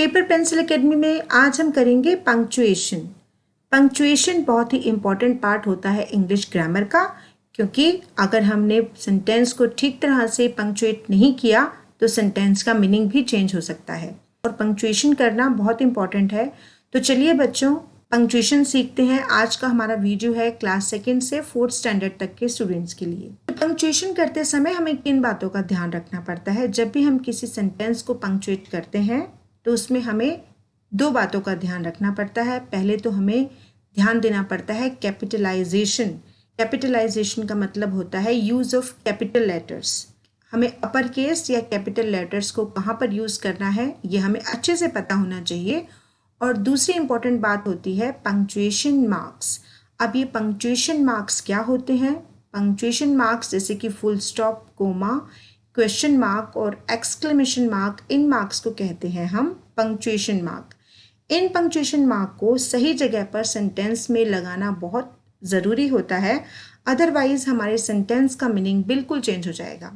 Paper pencil academy में आज हम करेंगे पंक्चुएशन। पंक्चुएशन बहुत ही इम्पॉर्टेंट पार्ट होता है इंग्लिश ग्रामर का, क्योंकि अगर हमने सेंटेंस को ठीक तरह से पंक्चुएट नहीं किया तो सेंटेंस का मीनिंग भी चेंज हो सकता है और पंक्चुएशन करना बहुत इम्पॉर्टेंट है। तो चलिए बच्चों, पंक्चुएशन सीखते हैं। आज का हमारा वीडियो है क्लास सेकेंड से फोर्थ स्टैंडर्ड तक के स्टूडेंट्स के लिए। पंक्चुएशन करते समय हमें किन बातों का ध्यान रखना पड़ता है? जब भी हम किसी सेंटेंस को पंक्चुएट करते हैं तो उसमें हमें दो बातों का ध्यान रखना पड़ता है। पहले तो हमें ध्यान देना पड़ता है कैपिटलाइजेशन। कैपिटलाइजेशन का मतलब होता है यूज़ ऑफ कैपिटल लेटर्स। हमें अपर केस या कैपिटल लेटर्स को कहाँ पर यूज़ करना है ये हमें अच्छे से पता होना चाहिए। और दूसरी इम्पॉर्टेंट बात होती है पंक्चुएशन मार्क्स। अब ये पंक्चुएशन मार्क्स क्या होते हैं? पंक्चुएशन मार्क्स जैसे कि full stop, comma, question mark और एक्सक्लेमेशन मार्क, इन मार्क्स को कहते हैं हम पंक्चुएशन मार्क। इन पंक्चुएशन मार्क को सही जगह पर सेंटेंस में लगाना बहुत ज़रूरी होता है, अदरवाइज हमारे सेंटेंस का मीनिंग बिल्कुल चेंज हो जाएगा।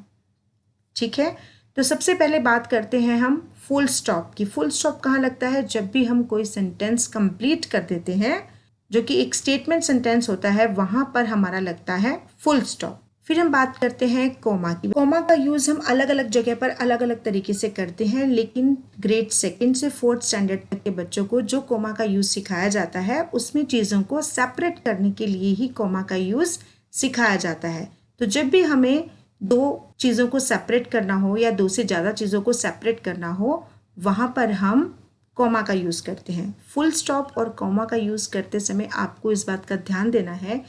ठीक है, तो सबसे पहले बात करते हैं हम फुल स्टॉप की। फुल स्टॉप कहाँ लगता है? जब भी हम कोई सेंटेंस कंप्लीट कर देते हैं, जो कि एक स्टेटमेंट सेंटेंस होता है, वहाँ पर हमारा लगता है फुल स्टॉप। फिर हम बात करते हैं कोमा की। कोमा का यूज़ हम अलग अलग जगह पर अलग अलग तरीके से करते हैं, लेकिन ग्रेड सेकेंड से फोर्थ स्टैंडर्ड तक के बच्चों को जो कोमा का यूज़ सिखाया जाता है उसमें चीज़ों को सेपरेट करने के लिए ही कोमा का यूज़ सिखाया जाता है। तो जब भी हमें दो चीज़ों को सेपरेट करना हो या दो से ज़्यादा चीज़ों को सेपरेट करना हो, वहाँ पर हम कोमा का यूज़ करते हैं। फुल स्टॉप और कोमा का यूज़ करते समय आपको इस बात का ध्यान देना है,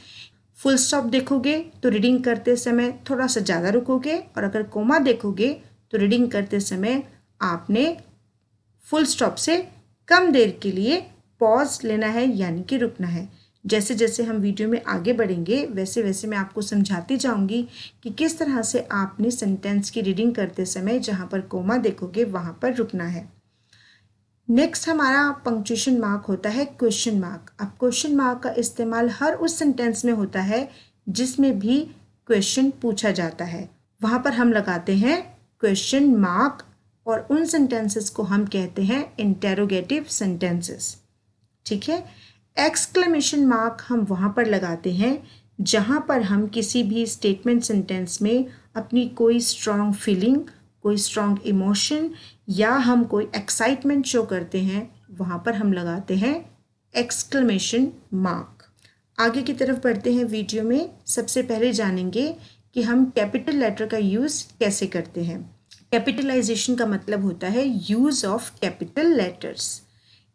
फुल स्टॉप देखोगे तो रीडिंग करते समय थोड़ा सा ज़्यादा रुकोगे, और अगर कोमा देखोगे तो रीडिंग करते समय आपने फुल स्टॉप से कम देर के लिए पॉज लेना है, यानी कि रुकना है। जैसे जैसे हम वीडियो में आगे बढ़ेंगे वैसे वैसे मैं आपको समझाती जाऊंगी कि किस तरह से आपने सेंटेंस की रीडिंग करते समय जहाँ पर कोमा देखोगे वहाँ पर रुकना है। नेक्स्ट हमारा पंक्चुएशन मार्क होता है क्वेश्चन मार्क। अब क्वेश्चन मार्क का इस्तेमाल हर उस सेंटेंस में होता है जिसमें भी क्वेश्चन पूछा जाता है, वहाँ पर हम लगाते हैं क्वेश्चन मार्क, और उन सेंटेंसेस को हम कहते हैं इंटेरोगेटिव सेंटेंसेस। ठीक है, एक्सक्लेमेशन मार्क हम वहाँ पर लगाते हैं जहाँ पर हम किसी भी स्टेटमेंट सेंटेंस में अपनी कोई स्ट्रॉन्ग फीलिंग, कोई स्ट्रॉन्ग इमोशन या हम कोई एक्साइटमेंट शो करते हैं, वहाँ पर हम लगाते हैं एक्सक्लेमेशन मार्क। आगे की तरफ बढ़ते हैं वीडियो में। सबसे पहले जानेंगे कि हम कैपिटल लेटर का यूज़ कैसे करते हैं। कैपिटलाइजेशन का मतलब होता है use of capital letters.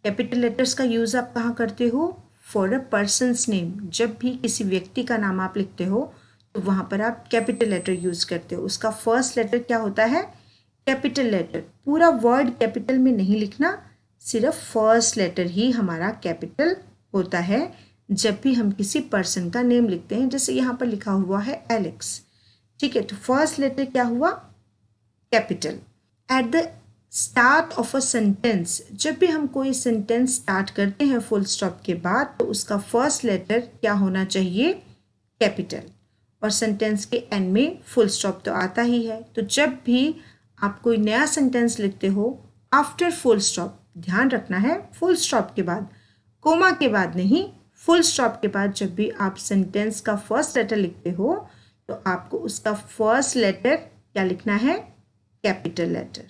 Capital letters का यूज़ आप कहाँ करते हो? For a person's name. जब भी किसी व्यक्ति का नाम आप लिखते हो तो वहाँ पर आप कैपिटल लेटर यूज़ करते हो। उसका फर्स्ट लेटर क्या होता है? Capital letter. पूरा वर्ड कैपिटल में नहीं लिखना, सिर्फ फर्स्ट लेटर ही हमारा कैपिटल होता है जब भी हम किसी पर्सन का नेम लिखते हैं। जैसे यहाँ पर लिखा हुआ है एलेक्स। ठीक है, तो फर्स्ट लेटर क्या हुआ? Capital. At the start of a sentence, जब भी हम कोई सेंटेंस स्टार्ट करते हैं फुल स्टॉप के बाद, तो उसका फर्स्ट लेटर क्या होना चाहिए? कैपिटल। और सेंटेंस के एंड में फुल स्टॉप तो आता ही है। तो जब भी आप कोई नया सेंटेंस लिखते हो, आफ्टर फुल स्टॉप, ध्यान रखना है फुल स्टॉप के बाद, कोमा के बाद नहीं, फुल स्टॉप के बाद जब भी आप सेंटेंस का फर्स्ट लेटर लिखते हो तो आपको उसका फर्स्ट लेटर क्या लिखना है? कैपिटल लेटर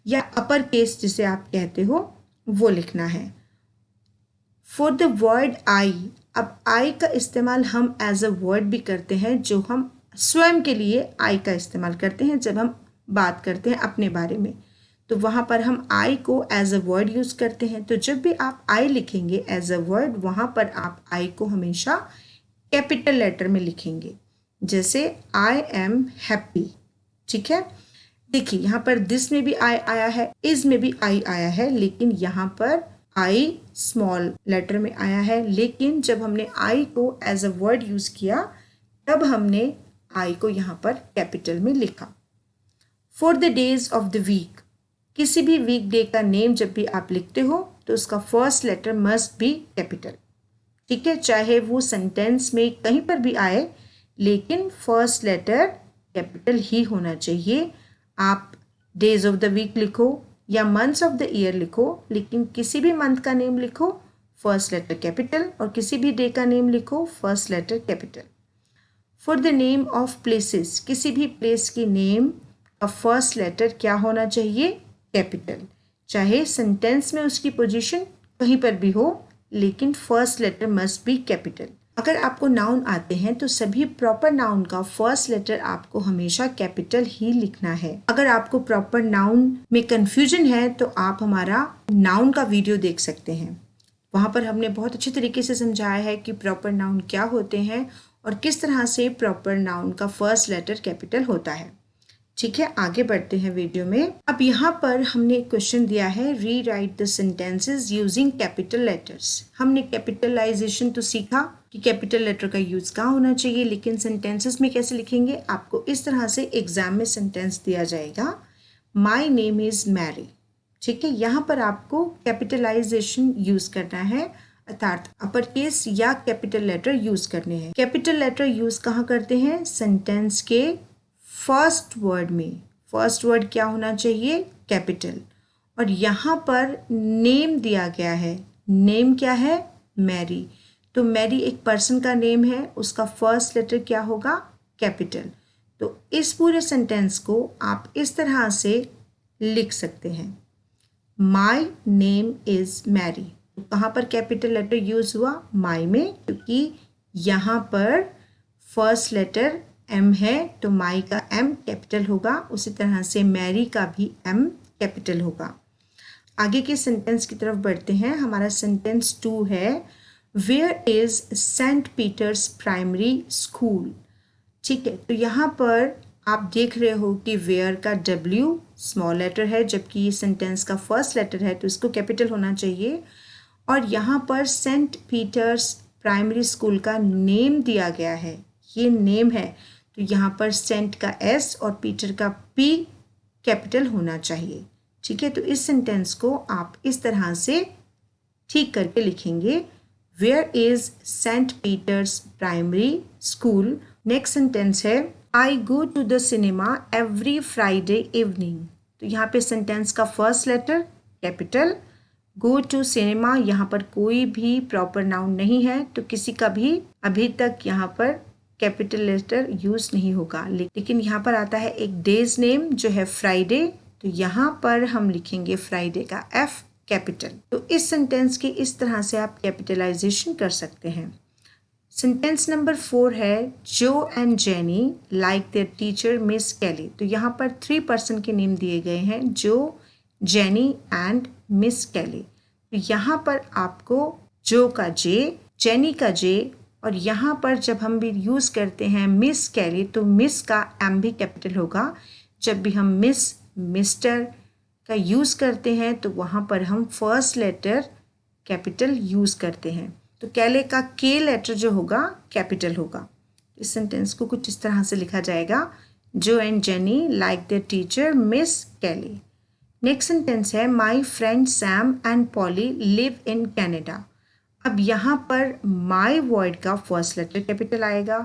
या अपर केस जिसे आप कहते हो वो लिखना है। फॉर द वर्ड आई, अब आई का इस्तेमाल हम एज अ वर्ड भी करते हैं, जो हम स्वयं के लिए आई का इस्तेमाल करते हैं जब हम बात करते हैं अपने बारे में, तो वहाँ पर हम आई को एज अ वर्ड यूज़ करते हैं। तो जब भी आप आई लिखेंगे एज अ वर्ड, वहाँ पर आप आई को हमेशा कैपिटल लेटर में लिखेंगे। जैसे आई एम हैप्पी। ठीक है, देखिए यहाँ पर दिस में भी आई आया है, इज में भी आई आया है, लेकिन यहाँ पर आई स्मॉल लेटर में आया है। लेकिन जब हमने आई को एज अ वर्ड यूज़ किया तब हमने आई को यहाँ पर कैपिटल में लिखा। For the days of the week, किसी भी वीक डे का नेम जब भी आप लिखते हो तो उसका first letter must be capital. ठीक है, चाहे वो सेंटेंस में कहीं पर भी आए, लेकिन फर्स्ट लेटर कैपिटल ही होना चाहिए। आप डेज ऑफ द वीक लिखो या मंथ्स ऑफ द ईयर लिखो, लेकिन किसी भी मंथ का नेम लिखो फर्स्ट लेटर कैपिटल और किसी भी डे का नेम लिखो first letter capital. For the name of places, किसी भी प्लेस की नेम का फर्स्ट लेटर क्या होना चाहिए? कैपिटल। चाहे सेंटेंस में उसकी पोजीशन कहीं पर भी हो, लेकिन first letter must be capital. अगर आपको नाउन आते हैं तो सभी प्रॉपर नाउन का फर्स्ट लेटर आपको हमेशा कैपिटल ही लिखना है। अगर आपको प्रॉपर नाउन में कंफ्यूजन है तो आप हमारा नाउन का वीडियो देख सकते हैं। वहाँ पर हमने बहुत अच्छे तरीके से समझाया है कि प्रॉपर नाउन क्या होते हैं और किस तरह से प्रॉपर नाउन का फर्स्ट लेटर कैपिटल होता है। ठीक है, आगे बढ़ते हैं वीडियो में। अब यहाँ पर हमने एक क्वेश्चन दिया है, री right the sentences using capital letters. हमने कैपिटलाइजेशन तो सीखा कि कैपिटल लेटर का यूज कहाँ होना चाहिए, लेकिन सेंटेंसेस में कैसे लिखेंगे? आपको इस तरह से एग्जाम में सेंटेंस दिया जाएगा, माई नेम इज मैरी। ठीक है, यहाँ पर आपको कैपिटलाइजेशन यूज करना है, अर्थात अपर केस या कैपिटल लेटर यूज करने हैं। कैपिटल लेटर यूज कहाँ करते हैं? सेंटेंस के फर्स्ट वर्ड में। फर्स्ट वर्ड क्या होना चाहिए? कैपिटल। और यहाँ पर नेम दिया गया है, नेम क्या है? मैरी। तो मैरी एक पर्सन का नेम है, उसका फर्स्ट लेटर क्या होगा? कैपिटल। तो इस पूरे सेंटेंस को आप इस तरह से लिख सकते हैं, माई नेम इज मैरी। तो कहाँ पर कैपिटल लेटर यूज हुआ? माई में, क्योंकि यहाँ पर फर्स्ट लेटर एम है तो माई का एम कैपिटल होगा, उसी तरह से मैरी का भी एम कैपिटल होगा। आगे के सेंटेंस की तरफ बढ़ते हैं। हमारा सेंटेंस 2 है, where is Saint Peter's primary school. ठीक है, तो यहाँ पर आप देख रहे हो कि वेयर का W स्मॉल लेटर है, जबकि ये सेंटेंस का फर्स्ट लेटर है तो इसको कैपिटल होना चाहिए। और यहाँ पर सेंट पीटर्स प्राइमरी स्कूल का नेम दिया गया है, ये नेम है, तो यहाँ पर सेंट का S और पीटर का P कैपिटल होना चाहिए। ठीक है, तो इस सेंटेंस को आप इस तरह से ठीक करके लिखेंगे, where is Saint Peter's primary school. Next sentence है, I go to the cinema every Friday evening. तो यहाँ पे सेंटेंस का first letter capital, go to cinema, यहाँ पर कोई भी प्रॉपर नाउन नहीं है तो किसी का भी अभी तक यहाँ पर कैपिटल लेटर यूज नहीं होगा। लेकिन यहाँ पर आता है एक डेज नेम जो है फ्राइडे, तो यहाँ पर हम लिखेंगे फ्राइडे का F कैपिटल। तो इस सेंटेंस की इस तरह से आप कैपिटलाइजेशन कर सकते हैं। सेंटेंस नंबर 4 है, Jo and Jenny like their teacher Miss Kelly. तो यहाँ पर 3 पर्सन के नेम दिए गए हैं, जो, जेनी एंड मिस कैली। तो यहाँ पर आपको जो का J, जेनी का J, और यहाँ पर जब हम भी यूज़ करते हैं मिस कैली तो मिस का M भी कैपिटल होगा। जब भी हम मिस, मिस्टर का यूज़ करते हैं तो वहाँ पर हम फर्स्ट लेटर कैपिटल यूज़ करते हैं, तो कैले का K लेटर जो होगा कैपिटल होगा। इस सेंटेंस को कुछ इस तरह से लिखा जाएगा, Jo and Jenny like their teacher Miss Kelly. Next sentence है, my friend Sam and Polly live in Canada. अब यहाँ पर माई वर्ड का फर्स्ट लेटर कैपिटल आएगा,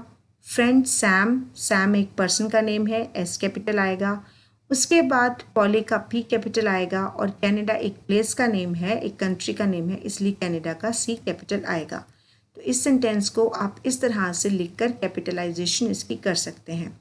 फ्रेंड सैम, सैम एक पर्सन का नेम है, S कैपिटल आएगा, उसके बाद पॉली का P कैपिटल आएगा, और कनाडा एक प्लेस का नेम है, एक कंट्री का नेम है, इसलिए कनाडा का C कैपिटल आएगा। तो इस सेंटेंस को आप इस तरह से लिखकर कैपिटलाइजेशन इसकी कर सकते हैं।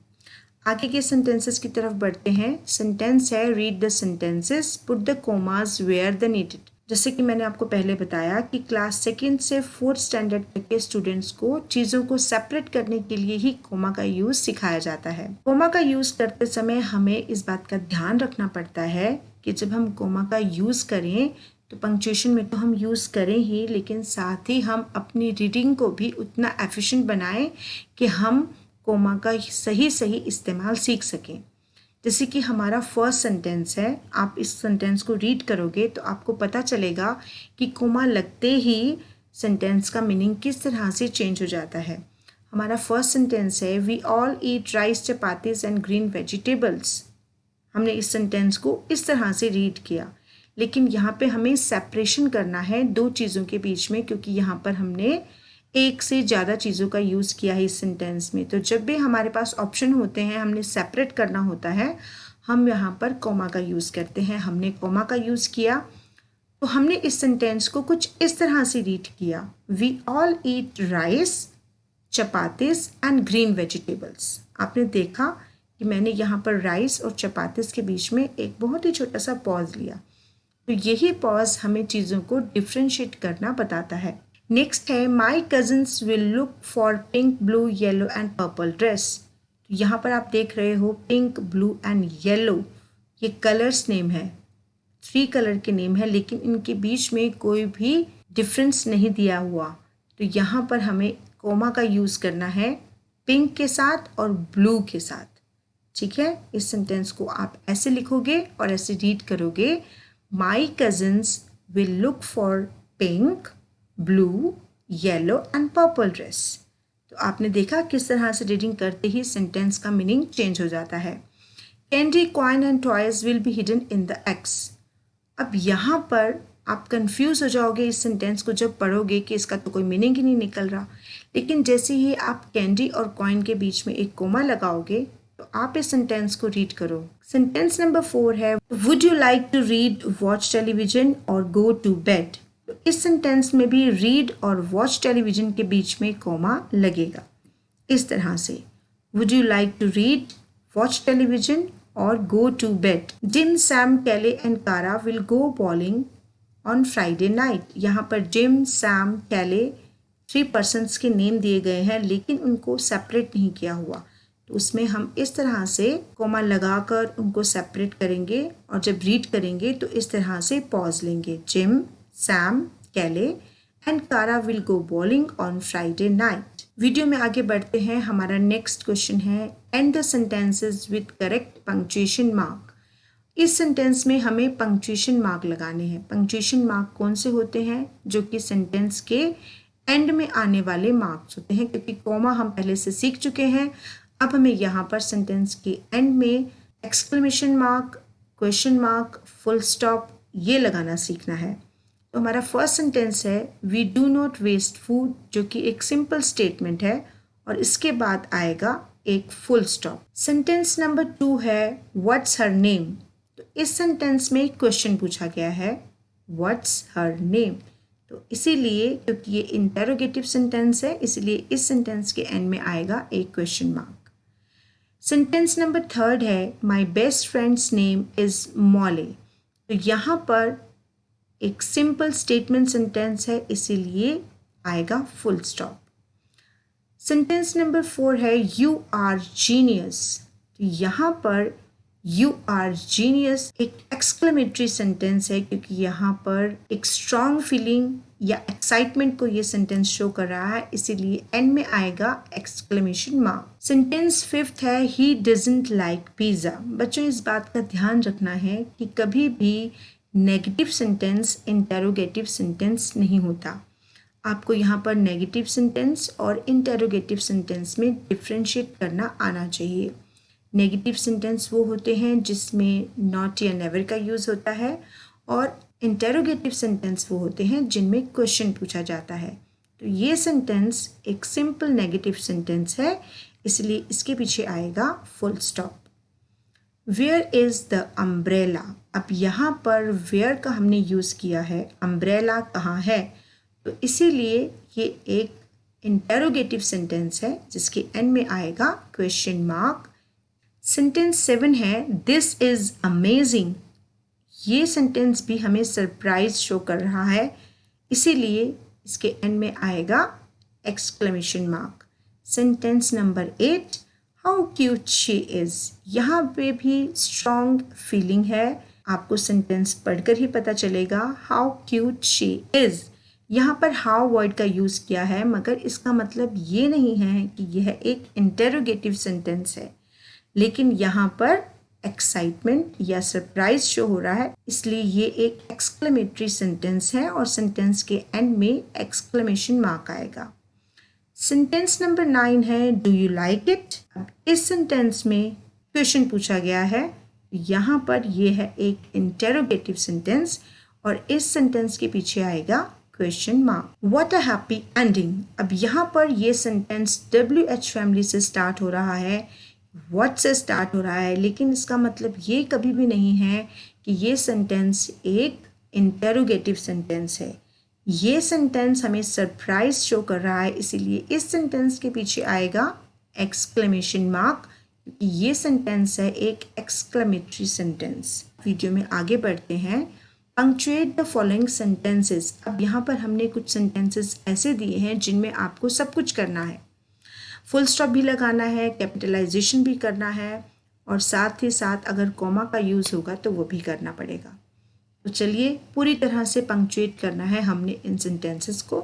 आगे के सेंटेंसेस की तरफ बढ़ते हैं। सेंटेंस है, read the sentences, put the commas where the needed. जैसे कि मैंने आपको पहले बताया कि क्लास 2nd से 4th स्टैंडर्ड तक के स्टूडेंट्स को चीज़ों को सेपरेट करने के लिए ही कोमा का यूज़ सिखाया जाता है। कोमा का यूज़ करते समय हमें इस बात का ध्यान रखना पड़ता है कि जब हम कोमा का यूज़ करें तो पंक्चुएशन में तो हम यूज़ करें ही, लेकिन साथ ही हम अपनी रीडिंग को भी उतना एफिशिएंट बनाएं कि हम कोमा का सही इस्तेमाल सीख सकें। जैसे कि हमारा फर्स्ट सेंटेंस है, आप इस सेंटेंस को रीड करोगे तो आपको पता चलेगा कि कोमा लगते ही सेंटेंस का मीनिंग किस तरह से चेंज हो जाता है। हमारा फर्स्ट सेंटेंस है, we all eat rice chapatis and green vegetables. हमने इस सेंटेंस को इस तरह से रीड किया, लेकिन यहाँ पे हमें सेपरेशन करना है दो चीज़ों के बीच में, क्योंकि यहाँ पर हमने एक से ज़्यादा चीज़ों का यूज़ किया है इस सेंटेंस में। तो जब भी हमारे पास ऑप्शन होते हैं, हमने सेपरेट करना होता है, हम यहाँ पर कॉमा का यूज़ करते हैं। हमने कॉमा का यूज़ किया तो हमने इस सेंटेंस को कुछ इस तरह से रीड किया, we all eat rice, chapatis and green vegetables. आपने देखा कि मैंने यहाँ पर राइस और चपातीस के बीच में एक बहुत ही छोटा सा पॉज लिया, तो यही पॉज हमें चीज़ों को डिफ्रेंशिएट करना बताता है। नेक्स्ट है माई cousins will look for pink, blue, yellow and purple dress. तो यहाँ पर आप देख रहे हो पिंक, ब्लू एंड येलो, ये कलर्स नेम है, 3 कलर के नेम है, लेकिन इनके बीच में कोई भी डिफरेंस नहीं दिया हुआ। तो यहाँ पर हमें कोमा का यूज़ करना है पिंक के साथ और ब्लू के साथ। ठीक है, इस सेंटेंस को आप ऐसे लिखोगे और ऐसे रीड करोगे, माई cousins will look for pink, blue, yellow and purple dress. तो आपने देखा किस तरह से रीडिंग करते ही सेंटेंस का मीनिंग चेंज हो जाता है। Candy, coin and toys will be hidden in the eggs. अब यहाँ पर आप कंफ्यूज हो जाओगे इस सेंटेंस को जब पढ़ोगे कि इसका तो कोई मीनिंग ही नहीं निकल रहा, लेकिन जैसे ही आप कैंडी और कॉइन के बीच में एक कोमा लगाओगे तो आप इस सेंटेंस को रीड करो। सेंटेंस नंबर 4 है would you like to read, watch television और गो टू बेड। तो इस सेंटेंस में भी रीड और वॉच टेलीविजन के बीच में कोमा लगेगा इस तरह से, would you like to read, watch television और go to bed. Jim, Sam, Kaley and Kara will go bowling on Friday night. यहाँ पर जिम, सैम, कैले 3 पर्सन्स के नेम दिए गए हैं, लेकिन उनको सेपरेट नहीं किया हुआ, तो उसमें हम इस तरह से कोमा लगाकर उनको सेपरेट करेंगे और जब रीड करेंगे तो इस तरह से पॉज लेंगे, gym, Sam, Kaley and Kara will go bowling on Friday night. Video में आगे बढ़ते हैं। हमारा नेक्स्ट क्वेश्चन है and the sentences with correct punctuation mark. इस सेंटेंस में हमें पंक्चुएशन मार्क लगाने हैं। पंक्चुएशन मार्क कौन से होते हैं? जो कि सेंटेंस के एंड में आने वाले मार्क्स होते हैं, क्योंकि कोमा हम पहले से सीख चुके हैं। अब हमें यहाँ पर सेंटेंस के एंड में exclamation mark, question mark, full stop ये लगाना सीखना है। तो हमारा फर्स्ट सेंटेंस है we do not waste food, जो कि एक सिंपल स्टेटमेंट है और इसके बाद आएगा एक फुल स्टॉप। सेंटेंस नंबर 2 है व्हाट्स हर नेम। तो इस सेंटेंस में क्वेश्चन पूछा गया है व्हाट्स हर नेम, तो इसीलिए क्योंकि ये इंटेरोगेटिव सेंटेंस है इसलिए इस सेंटेंस के एंड में आएगा एक क्वेश्चन मार्क। सेंटेंस नंबर 3 है my best friend's name is Molly. तो यहाँ पर एक सिंपल स्टेटमेंट सेंटेंस है इसीलिए आएगा फुल स्टॉप। सेंटेंस नंबर 4 है यू आर जीनियस। तो यहाँ पर यू आर जीनियस एक एक्सक्लेमेटरी सेंटेंस है, क्योंकि यहाँ पर एक स्ट्रॉन्ग फीलिंग या एक्साइटमेंट को ये सेंटेंस शो कर रहा है, इसीलिए एंड में आएगा एक्सक्लेमेशन मार्क। सेंटेंस 5 है ही डजंट लाइक पिज़्ज़ा। बच्चों इस बात का ध्यान रखना है कि कभी भी नेगेटिव सेंटेंस इंटेरोगेटिव सेंटेंस नहीं होता। आपको यहाँ पर नेगेटिव सेंटेंस और इंटेरोगेटिव सेंटेंस में डिफ्रेंशिएट करना आना चाहिए। नेगेटिव सेंटेंस वो होते हैं जिसमें नॉट या नेवर का यूज़ होता है, और इंटेरोगेटिव सेंटेंस वो होते हैं जिनमें क्वेश्चन पूछा जाता है। तो ये सेंटेंस एक सिंपल नेगेटिव सेंटेंस है, इसलिए इसके पीछे आएगा full stop. Where is the umbrella. अब यहाँ पर वेयर का हमने यूज़ किया है, अम्ब्रेला कहाँ है, तो इसीलिए ये एक इंटेरोगेटिव सेंटेंस है जिसके एंड में आएगा क्वेश्चन मार्क। सेंटेंस 7 है दिस इज़ अमेजिंग। ये सेंटेंस भी हमें सरप्राइज शो कर रहा है, इसीलिए इसके एंड में आएगा exclamation mark. Sentence number 8 how cute she is. यहाँ पे भी स्ट्रॉन्ग फीलिंग है, आपको सेंटेंस पढ़कर ही पता चलेगा। हाउ क्यूट शी इज़, यहाँ पर हाउ वर्ड का यूज़ किया है, मगर इसका मतलब ये नहीं है कि यह एक इंटेरोगेटिव सेंटेंस है, लेकिन यहाँ पर एक्साइटमेंट या सरप्राइज शो हो रहा है, इसलिए ये एक एक्सक्लेमेटरी सेंटेंस है और सेंटेंस के एंड में एक्सक्लेमेशन मार्क आएगा। सेंटेंस नंबर 9 है डू यू लाइक इट। अब इस सेंटेंस में क्वेश्चन पूछा गया है, यहाँ पर ये है एक इंटेरोगेटिव सेंटेंस और इस सेंटेंस के पीछे आएगा question mark. What a happy ending. अब यहाँ पर ये सेंटेंस WH फैमिली से स्टार्ट हो रहा है, व्हाट से स्टार्ट हो रहा है, लेकिन इसका मतलब ये कभी भी नहीं है कि ये सेंटेंस एक इंटेरोगेटिव सेंटेंस है। ये सेंटेंस हमें सरप्राइज शो कर रहा है, इसीलिए इस सेंटेंस के पीछे आएगा एक्सक्लेमेशन मार्क, क्योंकि ये सेंटेंस है एक एक्सक्लेमेटरी सेंटेंस। वीडियो में आगे बढ़ते हैं। Punctuate the following sentences. अब यहाँ पर हमने कुछ सेंटेंसेस ऐसे दिए हैं जिनमें आपको सब कुछ करना है, फुल स्टॉप भी लगाना है, कैपिटलाइजेशन भी करना है, और साथ ही साथ अगर कॉमा का यूज़ होगा तो वो भी करना पड़ेगा। तो चलिए पूरी तरह से पंक्चुएट करना है हमने इन सेंटेंसेस को,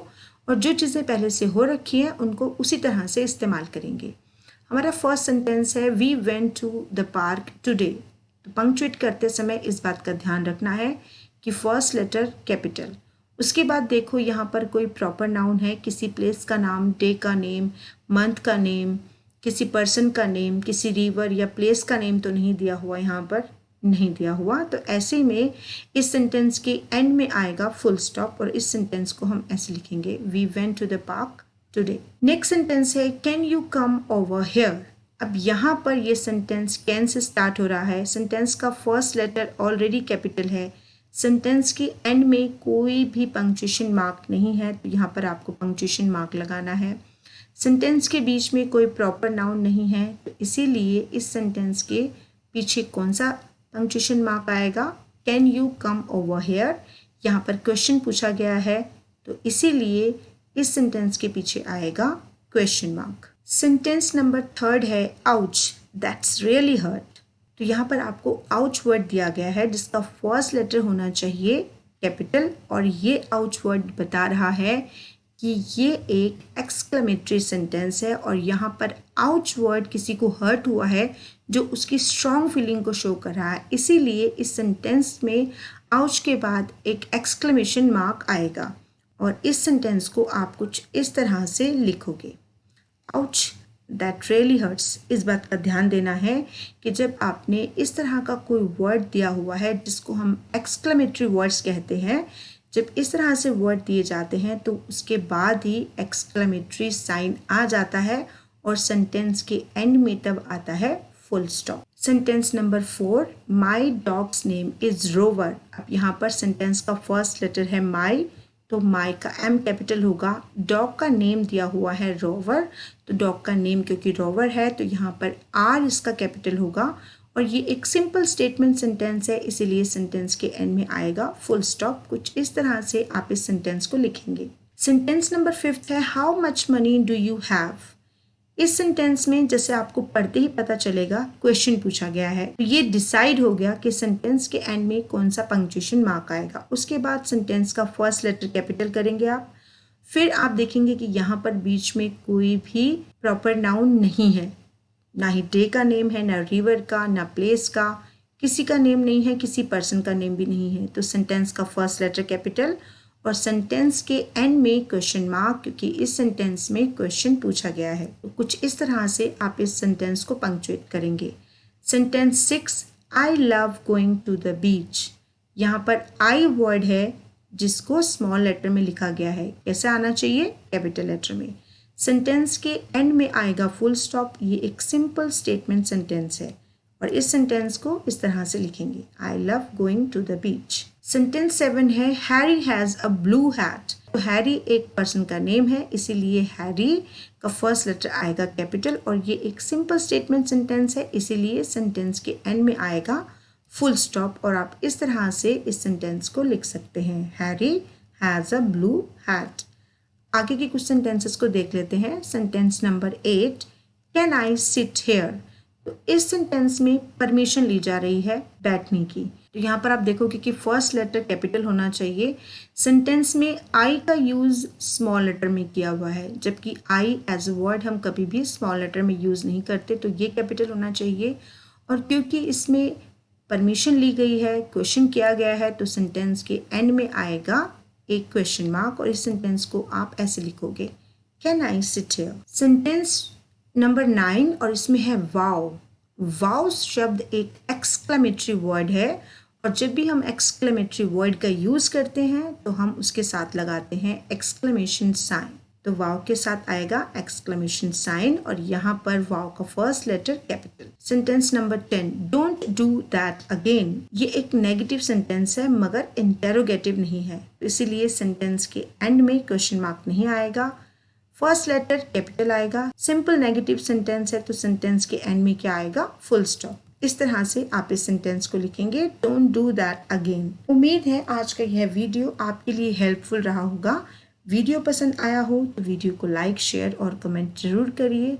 और जो चीज़ें पहले से हो रखी हैं उनको उसी तरह से इस्तेमाल करेंगे। हमारा फर्स्ट सेंटेंस है we went to the park today. तो पंक्चुएट करते समय इस बात का ध्यान रखना है कि फर्स्ट लेटर कैपिटल। उसके बाद देखो यहाँ पर कोई प्रॉपर नाउन है, किसी प्लेस का नाम, डे का नेम, मंथ का नेम, किसी पर्सन का नेम, किसी रिवर या प्लेस का नेम तो नहीं दिया हुआ, यहाँ पर नहीं दिया हुआ। तो ऐसे में इस सेंटेंस के एंड में आएगा फुल स्टॉप, और इस सेंटेंस को हम ऐसे लिखेंगे, we went to the park today. Next sentence है can you come over here. अब यहाँ पर ये सेंटेंस कैन से स्टार्ट हो रहा है। सेंटेंस का फर्स्ट लेटर ऑलरेडी कैपिटल है। सेंटेंस के एंड में कोई भी पंक्चुएशन मार्क नहीं है, तो यहाँ पर आपको पंक्चुएशन मार्क लगाना है। सेंटेंस के बीच में कोई प्रॉपर नाउन नहीं है, तो इसीलिए इस सेंटेंस के पीछे कौन सा पंक्चुएशन मार्क आएगा, can you come over here. यहाँ पर क्वेश्चन पूछा गया है, तो इसीलिए इस सेंटेंस के पीछे आएगा question mark. Sentence number third है आउच, दैट्स रियली हर्ट। तो यहाँ पर आपको आउच वर्ड दिया गया है जिसका फर्स्ट लेटर होना चाहिए कैपिटल, और ये आउच वर्ड बता रहा है कि ये एक एक्सक्लेमेटरी सेंटेंस है, और यहाँ पर आउच वर्ड किसी को हर्ट हुआ है जो उसकी स्ट्रॉन्ग फीलिंग को शो कर रहा है, इसीलिए इस सेंटेंस में आउच के बाद एक एक्सक्लेमेशन मार्क आएगा, और इस सेंटेंस को आप कुछ इस तरह से लिखोगे, आउच दैट रियली हर्ट्स। इस बात का ध्यान देना है कि जब आपने इस तरह का कोई वर्ड दिया हुआ है जिसको हम एक्सक्लेमेटरी वर्ड्स कहते हैं, जब इस तरह से वर्ड दिए जाते हैं तो उसके बाद ही एक्सक्लेमेटरी साइन आ जाता है, और सेंटेंस के एंड में तब आता है full stop. Sentence number 4, my dogs name is rover. अब यहाँ पर सेंटेंस का फर्स्ट लेटर है माई, तो माई का एम कैपिटल होगा। डॉग का नेम दिया हुआ है रोवर, तो डॉग का नेम क्योंकि रोवर है तो यहाँ पर आर इसका कैपिटल होगा, और ये एक सिंपल स्टेटमेंट सेंटेंस है, इसीलिए सेंटेंस के एंड में आएगा फुल स्टॉप। कुछ इस तरह से आप इस सेंटेंस को लिखेंगे। सेंटेंस नंबर 5 है how much money do you have. इस सेंटेंस में जैसे आपको पढ़ते ही पता चलेगा क्वेश्चन पूछा गया है, तो ये डिसाइड हो गया कि सेंटेंस के एंड में कौन सा पंक्चुएशन मार्क आएगा। उसके बाद सेंटेंस का फर्स्ट लेटर कैपिटल करेंगे आप, फिर आप देखेंगे कि यहाँ पर बीच में कोई भी प्रॉपर नाउन नहीं है, ना ही डे का नेम है, ना रिवर का, ना प्लेस का, किसी का नेम नहीं है, किसी पर्सन का नेम भी नहीं है। तो सेंटेंस का फर्स्ट लेटर कैपिटल और सेंटेंस के एंड में क्वेश्चन मार्क, क्योंकि इस सेंटेंस में क्वेश्चन पूछा गया है। तो कुछ इस तरह से आप इस सेंटेंस को पंक्चुएट करेंगे। Sentence 6, I love going to the beach. यहाँ पर आई वर्ड है जिसको स्मॉल लेटर में लिखा गया है। कैसे आना चाहिए? कैपिटल लेटर में। सेंटेंस के एंड में आएगा फुल स्टॉप। ये एक सिंपल स्टेटमेंट सेंटेंस है और इस सेंटेंस को इस तरह से लिखेंगे, I love going to the beach. Sentence 7 है Harry has a blue hat. तो हैरी एक पर्सन का नेम है, इसीलिए हैरी का फर्स्ट लेटर आएगा कैपिटल और ये एक सिंपल स्टेटमेंट सेंटेंस है, इसीलिए सेंटेंस के एंड में आएगा फुल स्टॉप और आप इस तरह से इस सेंटेंस को लिख सकते हैं, Harry has a blue hat. आगे के कुछ सेंटेंसेस को देख लेते हैं। Sentence number 8, can I sit here. तो इस सेंटेंस में परमिशन ली जा रही है बैठने की। तो यहाँ पर आप देखोगे कि फर्स्ट लेटर कैपिटल होना चाहिए। सेंटेंस में आई का यूज़ स्मॉल लेटर में किया हुआ है, जबकि आई एज अ वर्ड हम कभी भी स्मॉल लेटर में यूज़ नहीं करते, तो ये कैपिटल होना चाहिए। और क्योंकि इसमें परमिशन ली गई है, क्वेश्चन किया गया है, तो सेंटेंस के एंड में आएगा एक क्वेश्चन मार्क और इस सेंटेंस को आप ऐसे लिखोगे, can I sit here. Sentence number 9 और इसमें है वाओ। वाओ शब्द एक एक्सक्लेमेटरी वर्ड है और जब भी हम एक्सक्लेमेटरी वर्ड का यूज़ करते हैं तो हम उसके साथ लगाते हैं एक्सक्लेमेशन साइन। तो वाव के साथ आएगा एक्सक्लेमेशन साइन और यहाँ पर वाव का first letter capital. Sentence number 10, don't do that again. ये एक नेगेटिव सेंटेंस है मगर इंटेरोगेटिव नहीं है, इसीलिए सेंटेंस के एंड में क्वेश्चन मार्क नहीं आएगा, फर्स्ट लेटर कैपिटल आएगा। सिंपल नेगेटिव सेंटेंस है तो सेंटेंस के एंड में क्या आएगा, फुल स्टॉप। इस तरह से आप इस सेंटेंस को लिखेंगे, डोंट डू दैट अगेन। उम्मीद है आज का यह वीडियो आपके लिए हेल्पफुल रहा होगा। वीडियो पसंद आया हो तो वीडियो को लाइक, शेयर और कमेंट जरूर करिए।